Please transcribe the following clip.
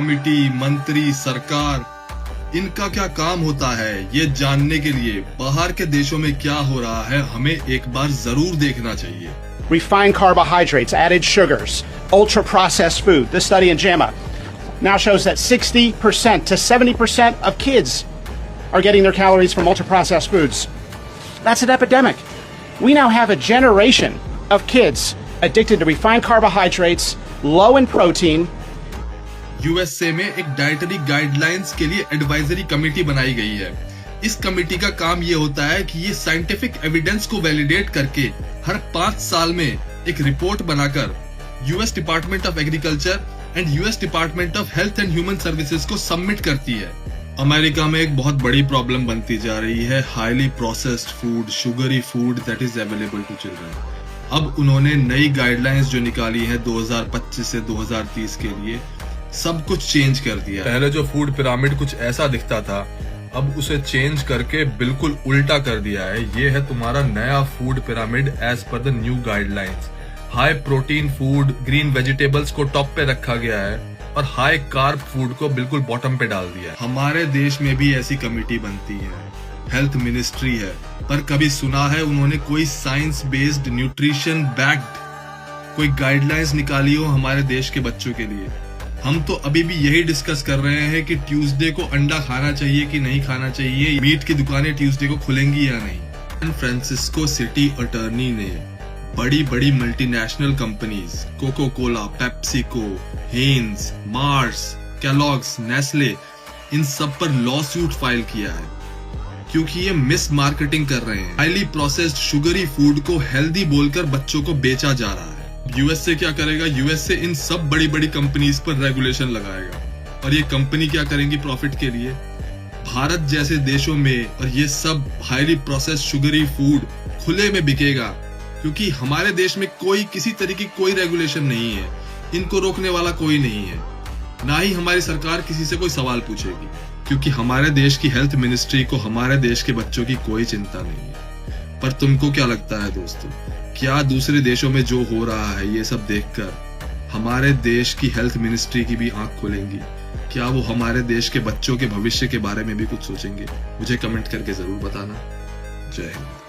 Committee, मंत्री, सरकार, इनका क्या काम होता है ये जानने के लिए बाहर के देशों में क्या हो रहा है हमें एक बार जरूर देखना चाहिए। Refined carbohydrates, added sugars, ultra-processed food. This study in JAMA now shows that 60% to 70% of kids are getting their calories from ultra-processed foods. That's an epidemic. We now have a generation of kids addicted to refined carbohydrates, low in protein. USA में एक dietary guidelines के लिए advisory committee बनाई गई है। इस committee का काम ये होता है कि ये साइंटिफिक एविडेंस को वैलिडेट करके हर 5 साल में एक रिपोर्ट बनाकर US department of agriculture and US department of health and human services को सबमिट करती है। अमेरिका में एक बहुत बड़ी प्रॉब्लम बनती जा रही है highly processed food, sugary food that is available to children. अब उन्होंने नई गाइडलाइंस जो निकाली है 2025 से 2030 के लिए सब कुछ चेंज कर दिया। पहले जो फूड पिरामिड कुछ ऐसा दिखता था, अब उसे चेंज करके बिल्कुल उल्टा कर दिया है। ये है तुम्हारा नया food pyramid as per the new guidelines. High protein food, green vegetables को टॉप पे रखा गया है और हाई कार्ब फूड को बिल्कुल बॉटम पे डाल दिया है। हमारे देश में भी ऐसी कमेटी बनती है, हेल्थ मिनिस्ट्री है, पर कभी सुना है उन्होंने कोई साइंस बेस्ड न्यूट्रिशन बैक्ड कोई गाइडलाइंस निकाली हो हमारे देश के बच्चों के लिए? हम तो अभी भी यही डिस्कस कर रहे हैं कि ट्यूसडे को अंडा खाना चाहिए कि नहीं खाना चाहिए, मीट की दुकानें ट्यूसडे को खुलेंगी या नहीं। सैन फ्रांसिस्को सिटी अटॉर्नी ने बड़ी बड़ी multinational companies Coca Cola, PepsiCo, Heinz, Mars, Kellogg's, Nestle, इन सब पर लॉ सूट फाइल किया है क्योंकि ये मिस मार्केटिंग कर रहे हैं। हाईली प्रोसेस्ड शुगरी फूड को हेल्दी बोलकर बच्चों को बेचा जा रहा है। यूएसए क्या करेगा? यूएसए इन सब बड़ी बड़ी कंपनीज पर रेगुलेशन लगाएगा और ये कंपनी क्या करेंगी प्रॉफिट के लिए? भारत जैसे देशों में और ये सब हाईली प्रोसेस्ड शुगरी फूड खुले में बिकेगा क्योंकि हमारे देश में कोई किसी तरह की कोई रेगुलेशन नहीं है, इनको रोकने वाला कोई नहीं है, ना ही हमारी सरकार किसी से कोई सवाल पूछेगी क्योंकि हमारे देश की हेल्थ मिनिस्ट्री को हमारे देश के बच्चों की कोई चिंता नहीं है। पर तुमको क्या लगता है दोस्तों, क्या दूसरे देशों में जो हो रहा है ये सब देखकर हमारे देश की हेल्थ मिनिस्ट्री की भी आंख खुलेंगी? क्या वो हमारे देश के बच्चों के भविष्य के बारे में भी कुछ सोचेंगे? मुझे कमेंट करके जरूर बताना। जय हिंद।